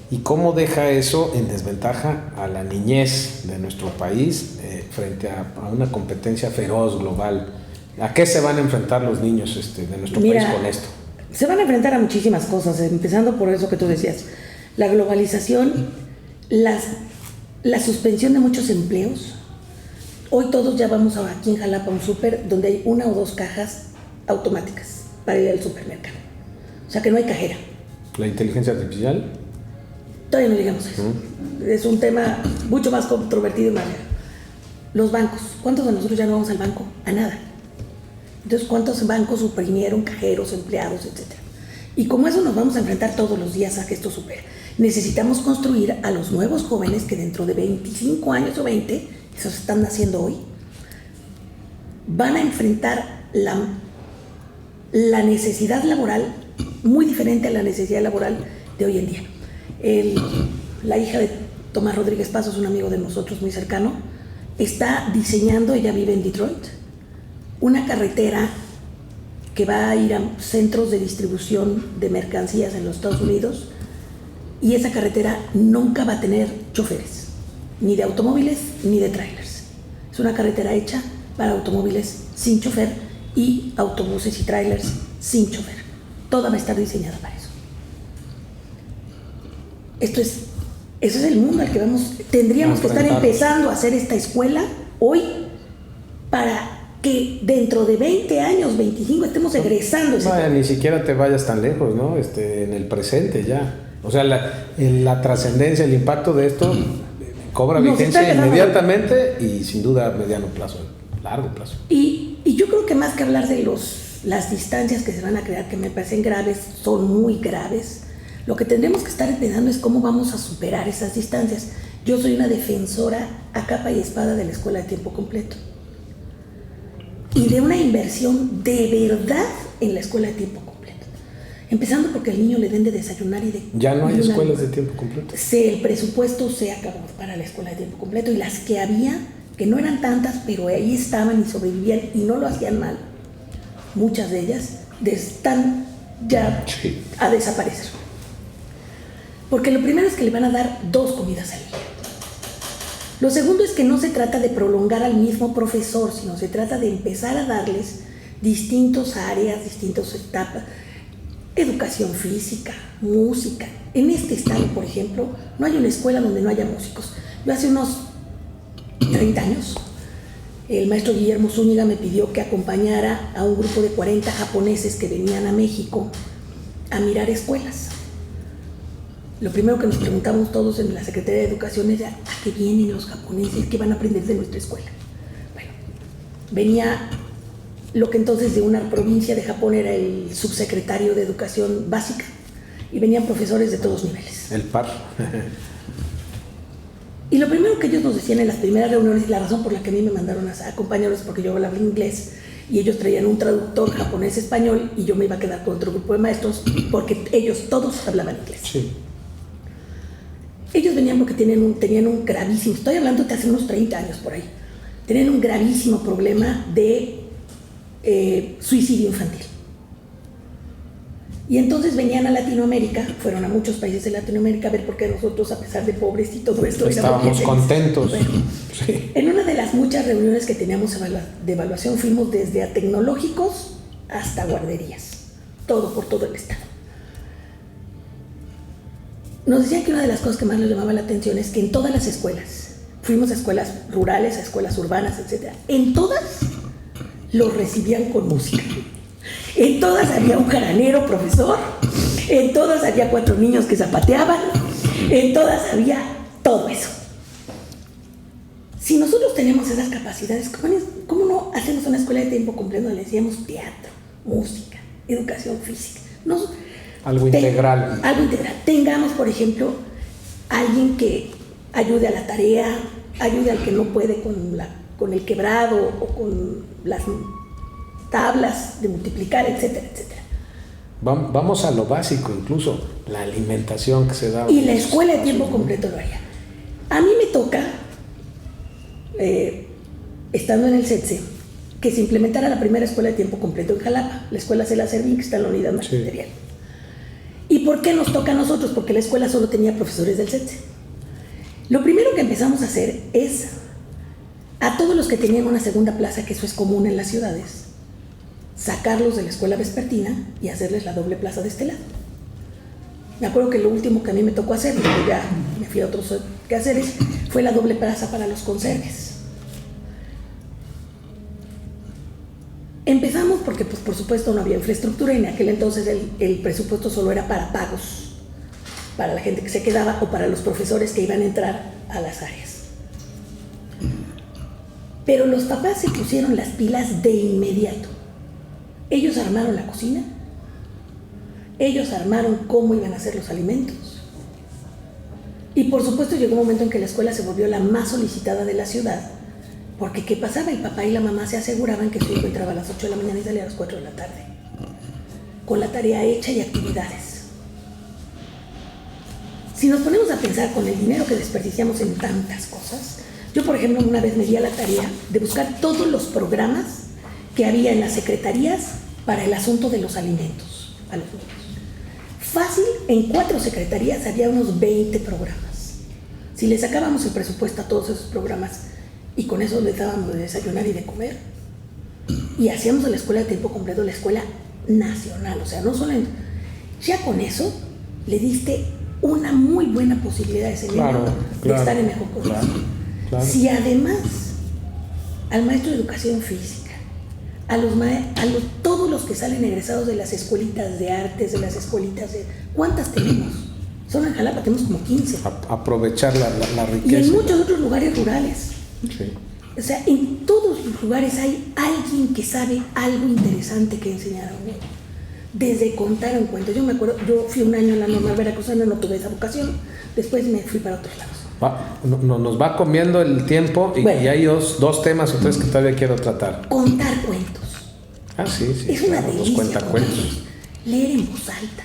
y cómo deja eso en desventaja a la niñez de nuestro país frente a una competencia feroz global. ¿A qué se van a enfrentar los niños de nuestro país con esto? Se van a enfrentar a muchísimas cosas, empezando por eso que tú decías, la globalización, la suspensión de muchos empleos. Hoy todos ya vamos aquí en Jalapa a un súper donde hay 1 o 2 cajas automáticas para ir al supermercado. O sea que no hay cajera. ¿La inteligencia artificial? Todavía no llegamos a eso. Es un tema mucho más controvertido y más real. Los bancos. ¿Cuántos de nosotros ya no vamos al banco? A nada. Entonces, ¿cuántos bancos suprimieron cajeros, empleados, etcétera? Y como eso nos vamos a enfrentar todos los días a que esto supere. Necesitamos construir a los nuevos jóvenes que dentro de 25 años o 20, esos están naciendo hoy, van a enfrentar la necesidad laboral muy diferente a la necesidad laboral de hoy en día. La hija de Tomás Rodríguez Paso es un amigo de nosotros muy cercano, está diseñando, ella vive en Detroit, una carretera que va a ir a centros de distribución de mercancías en los Estados Unidos, y esa carretera nunca va a tener choferes, ni de automóviles ni de trailers. Es una carretera hecha para automóviles sin chofer y autobuses y trailers sin chofer. Toda va a estar diseñada para eso. Eso es el mundo al que tendríamos que estar empezando a hacer esta escuela hoy, para que dentro de 20 años, 25, estemos egresando. Ni siquiera te vayas tan lejos, ¿no? En el presente ya. O sea, la trascendencia, el impacto de esto cobra vigencia inmediatamente y sin duda a mediano plazo, largo plazo. Y yo creo que más que hablar de las distancias que se van a crear, que me parecen graves, son muy graves, lo que tendremos que estar pensando es cómo vamos a superar esas distancias. Yo soy una defensora a capa y espada de la escuela de tiempo completo y de una inversión de verdad en la escuela de tiempo completo. Empezando porque al niño le den de desayunar y de... Ya no hay escuelas de tiempo completo. El presupuesto se acabó para la escuela de tiempo completo y las que había, que no eran tantas, pero ahí estaban y sobrevivían y no lo hacían mal, muchas de ellas están ya a desaparecer. Porque lo primero es que le van a dar 2 comidas al día. Lo segundo es que no se trata de prolongar al mismo profesor, sino se trata de empezar a darles distintas áreas, distintas etapas, educación física, música. En este estado, por ejemplo, no hay una escuela donde no haya músicos. Yo hace unos 30 años, el maestro Guillermo Zúñiga me pidió que acompañara a un grupo de 40 japoneses que venían a México a mirar escuelas. Lo primero que nos preguntamos todos en la Secretaría de Educación era: ¿a qué vienen los japoneses? ¿Qué van a aprender de nuestra escuela? Bueno, venía lo que entonces de una provincia de Japón era el subsecretario de Educación Básica y venían profesores de todos niveles. El par. Y lo primero que ellos nos decían en las primeras reuniones, y la razón por la que a mí me mandaron a acompañarlos porque yo hablaba inglés y ellos traían un traductor japonés-español y yo me iba a quedar con otro grupo de maestros porque ellos todos hablaban inglés. Sí. Ellos venían porque tenían un gravísimo, estoy hablando de hace unos 30 años por ahí, tenían un gravísimo problema de suicidio infantil. Y entonces venían a Latinoamérica, fueron a muchos países de Latinoamérica a ver por qué nosotros, a pesar de pobres y todo esto, estábamos contentos. Bueno, sí. En una de las muchas reuniones que teníamos de evaluación fuimos desde a tecnológicos hasta guarderías, todo por todo el estado. Nos decían que una de las cosas que más les llamaba la atención es que en todas las escuelas, fuimos a escuelas rurales, a escuelas urbanas, etc., en todas los recibían con música. En todas había un jaranero profesor, en todas había 4 niños que zapateaban, en todas había todo eso. Si nosotros tenemos esas capacidades, ¿cómo no hacemos una escuela de tiempo completo donde le decíamos teatro, música, educación física? Algo integral. Algo integral. Tengamos, por ejemplo, alguien que ayude a la tarea, ayude al que no puede con el quebrado o con las tablas de multiplicar, etcétera, etcétera. Vamos a lo básico, incluso la alimentación que se da. Y la escuela de tiempo completo lo haría. A mí me toca, estando en el CETSE, que se implementara la primera escuela de tiempo completo en Jalapa, la escuela Cela Servín, que está en la unidad magisterial. Sí. ¿Y por qué nos toca a nosotros? Porque la escuela solo tenía profesores del CETSE. Lo primero que empezamos a hacer es, a todos los que tenían una segunda plaza, que eso es común en las ciudades, sacarlos de la escuela vespertina y hacerles la doble plaza de este lado. Me acuerdo que lo último que a mí me tocó hacer, porque ya me fui a otros quehaceres, fue la doble plaza para los conserjes. Empezamos porque, pues, por supuesto, no había infraestructura y en aquel entonces el presupuesto solo era para pagos, para la gente que se quedaba o para los profesores que iban a entrar a las áreas. Pero los papás se pusieron las pilas de inmediato. Ellos armaron la cocina, ellos armaron cómo iban a hacer los alimentos. Y por supuesto llegó un momento en que la escuela se volvió la más solicitada de la ciudad. Porque ¿qué pasaba? El papá y la mamá se aseguraban que su hijo entraba a las 8 de la mañana y salía a las 4 de la tarde, con la tarea hecha y actividades. Si nos ponemos a pensar con el dinero que desperdiciamos en tantas cosas, yo, por ejemplo, una vez me di a la tarea de buscar todos los programas que había en las secretarías para el asunto de los alimentos a los niños. Fácil, en 4 secretarías había unos 20 programas. Si le sacábamos el presupuesto a todos esos programas, y con eso les dábamos de desayunar y de comer. Y hacíamos de la escuela de tiempo completo la escuela nacional. O sea, no solo ya con eso le diste una muy buena posibilidad a ese niño de estar en mejor condición. Claro. Si además al maestro de educación física, a todos los que salen egresados de las escuelitas de artes, de las escuelitas de... ¿Cuántas tenemos? Solo en Jalapa tenemos como 15. Aprovechar la riqueza. Y en muchos otros lugares rurales. Sí. O sea, en todos los lugares hay alguien que sabe algo interesante que enseñar a un niño. desde contar un cuento. Yo me acuerdo, yo fui un año en la Normal Veracruzana, no tuve esa vocación, después me fui para otros lados. Nos va comiendo el tiempo y hay dos temas o tres que todavía quiero tratar. Contar cuentos. Sí. Es una delicia. Los cuentacuentos. Leer en voz alta.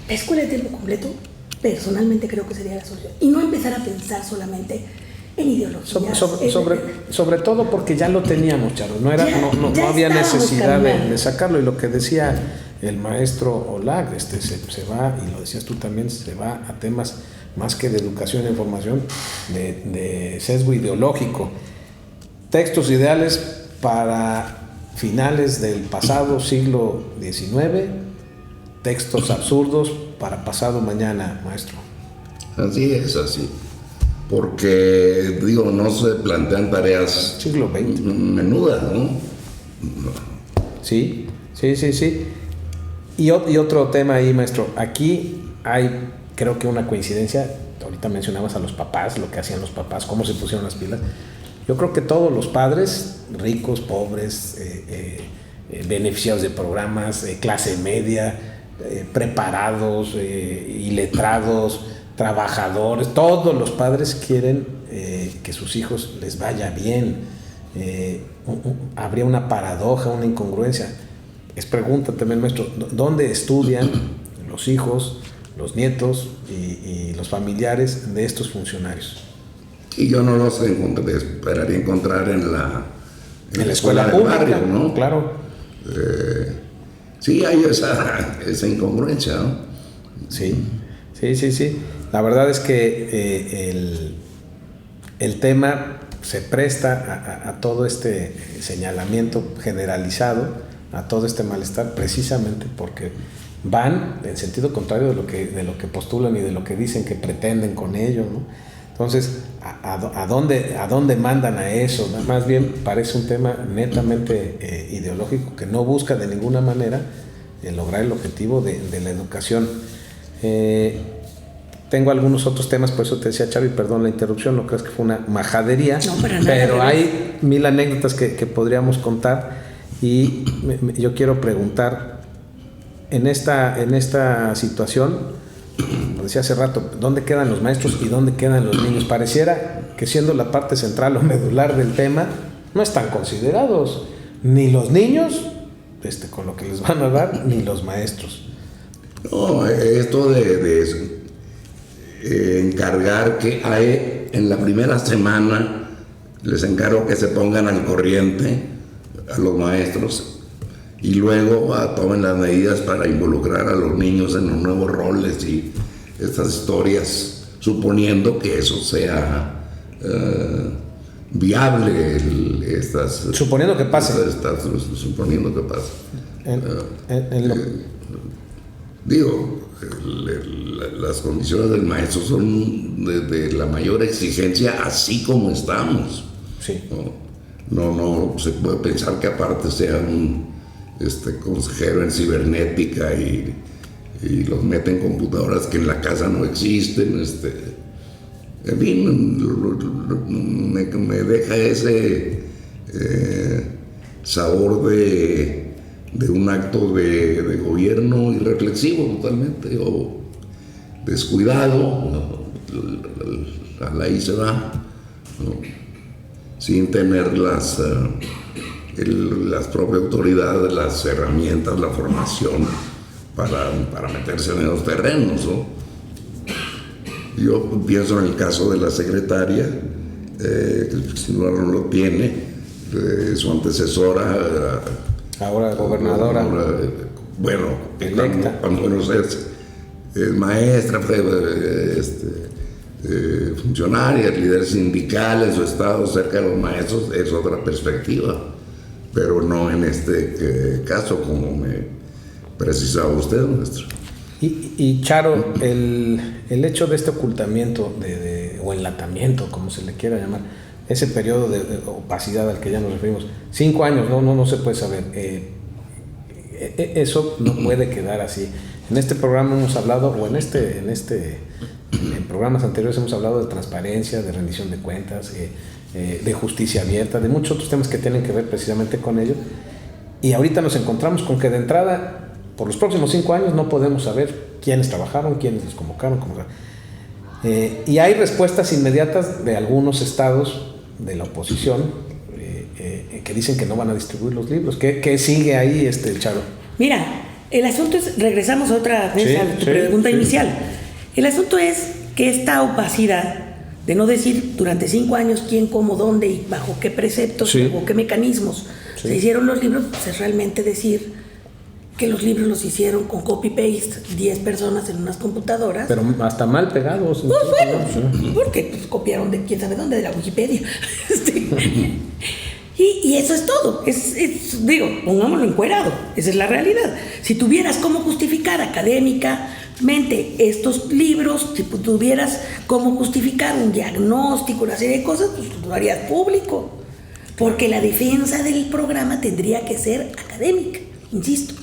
La escuela de tiempo completo, personalmente creo que sería la solución. Y no empezar a pensar solamente en ideología. Sobre todo porque ya lo teníamos, Charo. No había necesidad de sacarlo. Y lo que decía el maestro Olag, se va, y lo decías tú también, se va a temas más que de educación e información, de sesgo ideológico. Textos ideales para finales del pasado siglo XIX, textos absurdos para pasado mañana, maestro. Así es, así. Porque, no se plantean tareas siglo XX menudas, ¿no? Sí. Y otro tema ahí, maestro. Aquí hay, creo que una coincidencia. Ahorita mencionabas a los papás, lo que hacían los papás, cómo se pusieron las pilas. Yo creo que todos los padres, ricos, pobres, beneficiados de programas, clase media, preparados, iletrados, trabajadores, todos los padres quieren que sus hijos les vaya bien. Habría una paradoja, una incongruencia. Es pregunta también, maestro, ¿dónde estudian los hijos, los nietos y los familiares de estos funcionarios? Y yo no los esperaría encontrar en la escuela pública, barrio, ¿no? Claro. Sí, hay esa incongruencia, ¿no? Sí. La verdad es que el tema se presta a todo este señalamiento generalizado, a todo este malestar, precisamente porque van en sentido contrario de lo que postulan y de lo que dicen que pretenden con ello, ¿no? Entonces, ¿a dónde mandan a eso? Más bien parece un tema netamente ideológico que no busca de ninguna manera lograr el objetivo de la educación. Tengo algunos otros temas, por eso te decía, Charo, y perdón la interrupción, no creas que fue una majadería, no, para nada, pero hay 1000 anécdotas que podríamos contar, y yo quiero preguntar, en esta situación, como decía hace rato, ¿dónde quedan los maestros y dónde quedan los niños? Pareciera que, siendo la parte central o medular del tema, no están considerados ni los niños, con lo que les van a dar, ni los maestros. No, esto de encargar que en la primera semana les encargo que se pongan al corriente a los maestros, y luego tomen las medidas para involucrar a los niños en los nuevos roles y estas historias, suponiendo que eso sea viable. Suponiendo que pase. Suponiendo que pase. Las condiciones del maestro son de la mayor exigencia, así como estamos. Sí. No se puede pensar que aparte sea un consejero en cibernética y los mete en computadoras que en la casa no existen. En fin, me deja ese sabor de un acto de gobierno irreflexivo totalmente, o descuidado, ahí se va, ¿no? Sin tener las propias autoridades, las herramientas, la formación para meterse en esos terrenos, ¿no? Yo pienso en el caso de la secretaria, que si no lo tiene, su antecesora, ahora gobernadora, electa, cuando es maestra, funcionaria, líder sindical en su estado, cerca de los maestros, es otra perspectiva, pero no en este caso, como me precisaba usted, maestro. Y Charo, el hecho de este ocultamiento o enlatamiento, como se le quiera llamar, ese periodo de opacidad al que ya nos referimos, 5 años, no se puede saber, eso no puede quedar así. En este programa hemos hablado, o en programas anteriores hemos hablado de transparencia, de rendición de cuentas, de justicia abierta, de muchos otros temas que tienen que ver precisamente con ello. Y ahorita nos encontramos con que de entrada, por los próximos 5 años, no podemos saber quiénes trabajaron, quiénes les convocaron. Y hay respuestas inmediatas de algunos estados de la oposición que dicen que no van a distribuir los libros. ¿Qué sigue ahí, Charo? Mira, el asunto es, regresamos otra vez a tu pregunta inicial. El asunto es que esta opacidad de no decir durante 5 años quién, cómo, dónde y bajo qué preceptos, bajo qué mecanismos se hicieron los libros, pues es realmente decir que los libros los hicieron con copy-paste 10 personas en unas computadoras. Pero hasta mal pegados. Pues bueno, porque pues, copiaron de quién sabe dónde, de la Wikipedia. Y eso es todo. Digo, pongámoslo encuerado. Esa es la realidad. Si tuvieras cómo justificar académicamente estos libros, si tuvieras cómo justificar un diagnóstico, una serie de cosas, pues lo harías público. Porque la defensa del programa tendría que ser académica, insisto.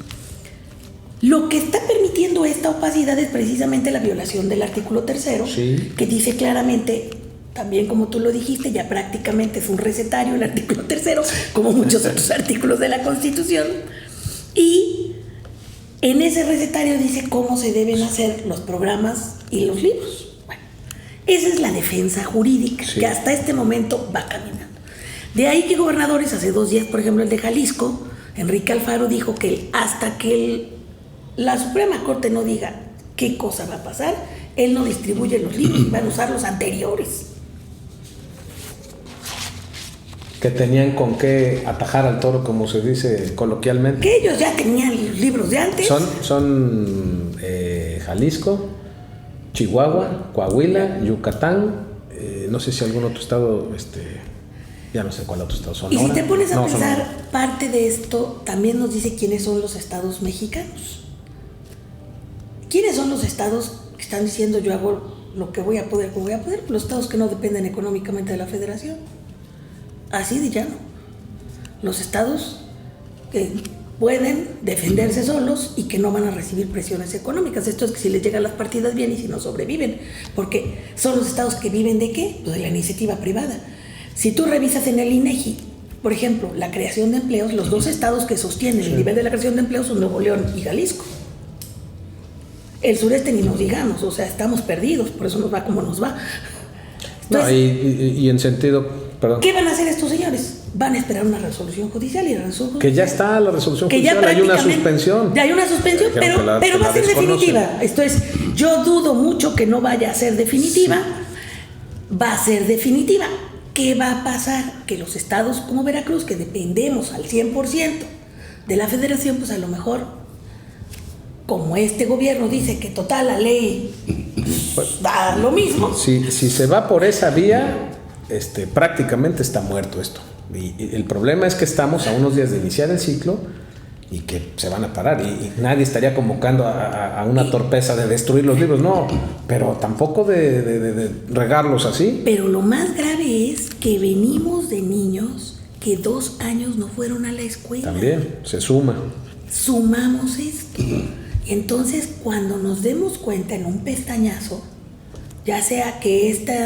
Lo que está permitiendo esta opacidad es precisamente la violación del artículo 3º, que dice claramente, también como tú lo dijiste, ya prácticamente es un recetario el artículo 3º, como muchos otros artículos de la Constitución, y en ese recetario dice cómo se deben hacer los programas y los libros. Bueno, esa es la defensa jurídica, que hasta este momento va caminando. De ahí que gobernadores, hace 2 días, por ejemplo, el de Jalisco, Enrique Alfaro, dijo que hasta que la Suprema Corte no diga qué cosa va a pasar, él no distribuye los libros y van a usar los anteriores. Que tenían con qué atajar al toro, como se dice coloquialmente. Que ellos ya tenían los libros de antes. Son Jalisco, Chihuahua, Coahuila, Yucatán, no sé si algún otro estado, ya no sé cuál otro estado, Sonora. Y si te pones a pensar, parte de esto también nos dice quiénes son los estados mexicanos. ¿Quiénes son los estados que están diciendo yo hago lo que voy a poder, como voy a poder? Los estados que no dependen económicamente de la federación. Así de llano. Los estados que pueden defenderse solos y que no van a recibir presiones económicas. Esto es que si les llegan las partidas bien y si no sobreviven. Porque son los estados que viven ¿de qué? Pues de la iniciativa privada. Si tú revisas en el INEGI, por ejemplo, la creación de empleos, los 2 estados que sostienen el nivel de la creación de empleos son Nuevo León y Jalisco. El sureste ni nos digamos, o sea, estamos perdidos, por eso nos va como nos va. Entonces, y en sentido, perdón. ¿Qué van a hacer estos señores? Van a esperar una resolución judicial y la resolución que ya está la resolución que judicial, hay una suspensión. Ya hay una suspensión, pero va a ser definitiva. Esto es, yo dudo mucho que no vaya a ser definitiva. Va a ser definitiva. ¿Qué va a pasar? Que los estados como Veracruz, que dependemos al 100% de la federación, pues a lo mejor, como este gobierno dice que total la ley da lo mismo. Si se va por esa vía, prácticamente está muerto esto. Y el problema es que estamos a unos días de iniciar el ciclo y que se van a parar. Y nadie estaría convocando a una torpeza de destruir los libros, no, pero tampoco de regarlos así. Pero lo más grave es que venimos de niños que 2 años no fueron a la escuela. También se suma. Sumamos esto. Entonces, cuando nos demos cuenta en un pestañazo, ya sea que este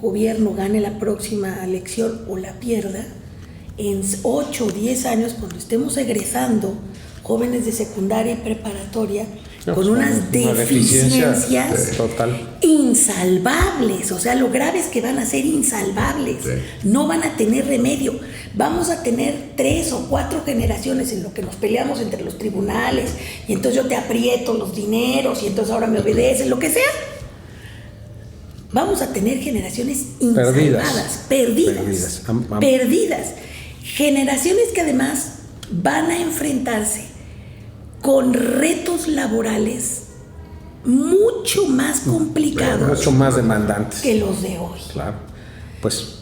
gobierno gane la próxima elección o la pierda, en 8 o 10 años, cuando estemos egresando jóvenes de secundaria y preparatoria, con unas deficiencias insalvables, o sea, lo grave es que van a ser insalvables, no van a tener remedio. Vamos a tener 3 o 4 generaciones en lo que nos peleamos entre los tribunales, y entonces yo te aprieto los dineros, y entonces ahora me obedeces, lo que sea. Vamos a tener generaciones insalvadas, perdidas. Generaciones que además van a enfrentarse con retos laborales mucho más complicados, mucho más demandantes que los de hoy. Claro, pues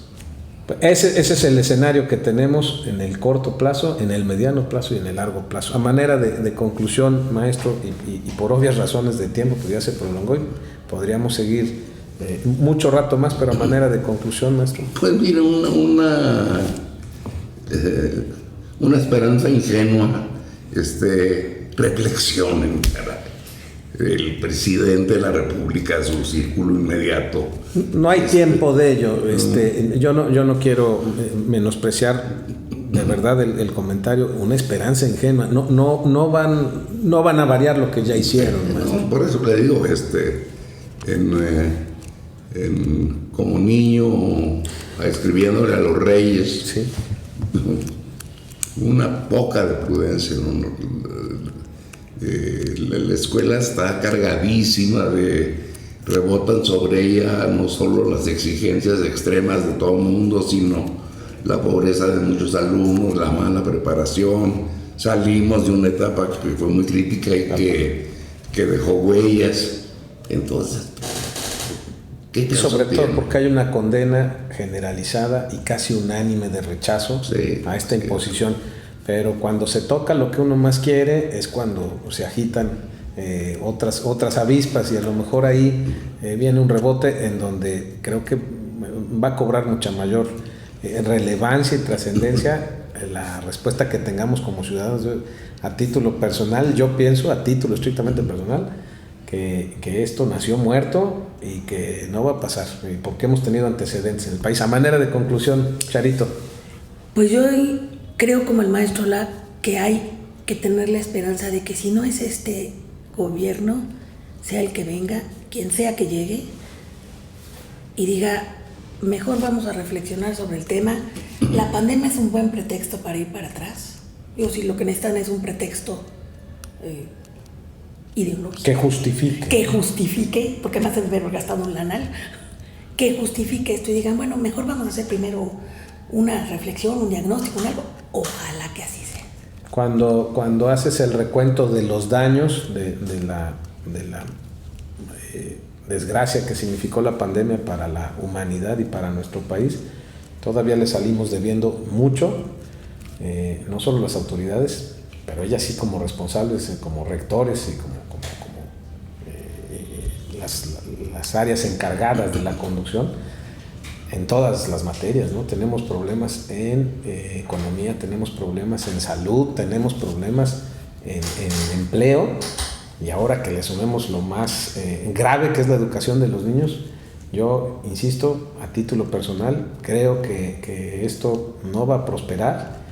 ese es el escenario que tenemos en el corto plazo, en el mediano plazo y en el largo plazo. A manera de conclusión, maestro, y por obvias razones de tiempo, pues ya se prolongó y podríamos seguir mucho rato más, pero a manera de conclusión, maestro. Pues mira, una esperanza ingenua, reflexionen, ¿verdad? El presidente de la República, su círculo inmediato. No hay tiempo de ello. Yo no quiero menospreciar de verdad el comentario, una esperanza ingenua. No van a variar lo que ya hicieron. No, por eso le digo, como niño, escribiéndole a los reyes, Sí. una poca de prudencia. La escuela está cargadísima rebotan sobre ella no solo las exigencias extremas de todo el mundo, sino la pobreza de muchos alumnos, la mala preparación. Salimos de una etapa que fue muy crítica y que dejó huellas. Entonces, ¿qué caso Sobre todo tiene? porque hay una condena generalizada y casi unánime de rechazo a esta imposición. Pero cuando se toca lo que uno más quiere es cuando se agitan otras avispas, y a lo mejor ahí viene un rebote en donde creo que va a cobrar mucha mayor relevancia y trascendencia la respuesta que tengamos como ciudadanos. A título personal, yo pienso, a título estrictamente personal, que esto nació muerto y que no va a pasar, porque hemos tenido antecedentes en el país. A manera de conclusión, Charito. Pues yo creo, como el maestro Lack, que hay que tener la esperanza de que si no es este gobierno, sea el que venga, quien sea que llegue, y diga, mejor vamos a reflexionar sobre el tema. La pandemia es un buen pretexto para ir para atrás. Yo, si lo que necesitan es un pretexto ideológico. Que justifique, porque además es haber gastado un lanal, que justifique esto y digan, bueno, mejor vamos a hacer primero una reflexión, un diagnóstico, un algo. Ojalá que así sea. Cuando haces el recuento de los daños de la desgracia que significó la pandemia para la humanidad y para nuestro país, todavía le salimos debiendo mucho, no solo las autoridades, pero ellas sí como responsables, como rectores y como las áreas encargadas de la conducción en todas las materias, ¿no? Tenemos problemas en economía, tenemos problemas en salud, tenemos problemas en empleo, y ahora que le sumemos lo más grave, que es la educación de los niños, yo insisto, a título personal, creo que esto no va a prosperar.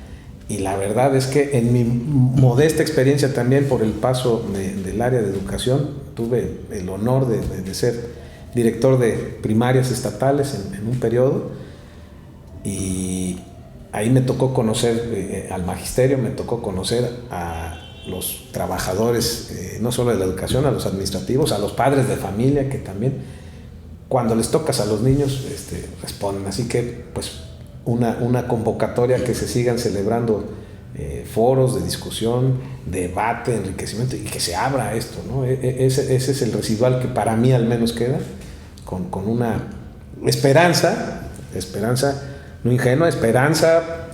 Y la verdad es que en mi modesta experiencia también por el paso del área de educación, tuve el honor de ser director de primarias estatales en un periodo, y ahí me tocó conocer al magisterio, me tocó conocer a los trabajadores, no solo de la educación, a los administrativos, a los padres de familia, que también cuando les tocas a los niños responden. Así que pues una convocatoria, que se sigan celebrando foros de discusión, debate, enriquecimiento, y que se abra esto, ¿no? Ese es el residual que para mí al menos queda, con una esperanza no ingenua, esperanza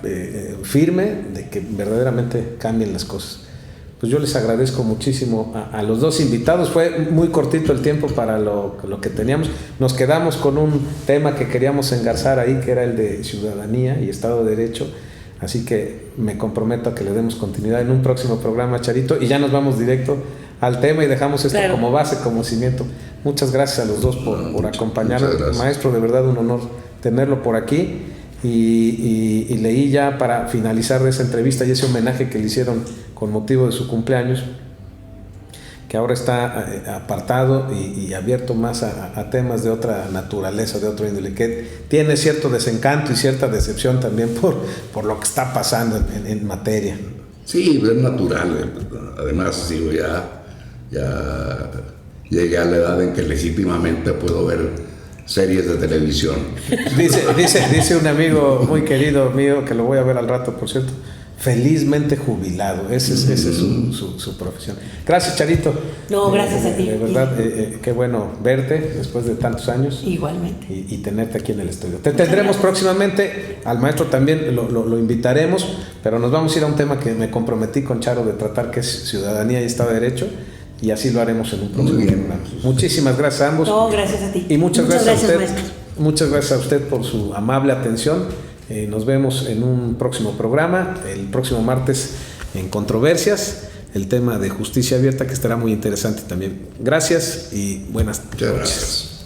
firme de que verdaderamente cambien las cosas. Pues yo les agradezco muchísimo a los dos invitados. Fue muy cortito el tiempo para lo que teníamos. Nos quedamos con un tema que queríamos engarzar ahí, que era el de ciudadanía y Estado de Derecho. Así que me comprometo a que le demos continuidad en un próximo programa, Charito, y ya nos vamos directo al tema y dejamos esto como base, como cimiento. Muchas gracias a los dos por acompañarnos. Maestro, de verdad un honor tenerlo por aquí. Y leí ya, para finalizar esa entrevista y ese homenaje que le hicieron con motivo de su cumpleaños, que ahora está apartado y abierto más a temas de otra naturaleza, de otro índole, que tiene cierto desencanto y cierta decepción también por lo que está pasando en materia. Sí, es natural. Además, digo, ya llegué a la edad en que legítimamente puedo ver series de televisión. Dice un amigo muy querido mío, que lo voy a ver al rato, por cierto, felizmente jubilado. Ese es su profesión. Gracias, Charito. No, gracias a ti. De verdad, qué bueno verte después de tantos años. Igualmente. Y tenerte aquí en el estudio. Te tendremos próximamente, al maestro también lo invitaremos, pero nos vamos a ir a un tema que me comprometí con Charo de tratar, que es ciudadanía y Estado de Derecho. Y así lo haremos en un próximo programa. Muchísimas gracias a ambos. No, gracias a ti. Y muchas gracias a usted. Maestro. Muchas gracias a usted por su amable atención. Nos vemos en un próximo programa, el próximo martes, en Controversias, el tema de justicia abierta, que estará muy interesante también. Gracias y buenas noches. Muchas gracias.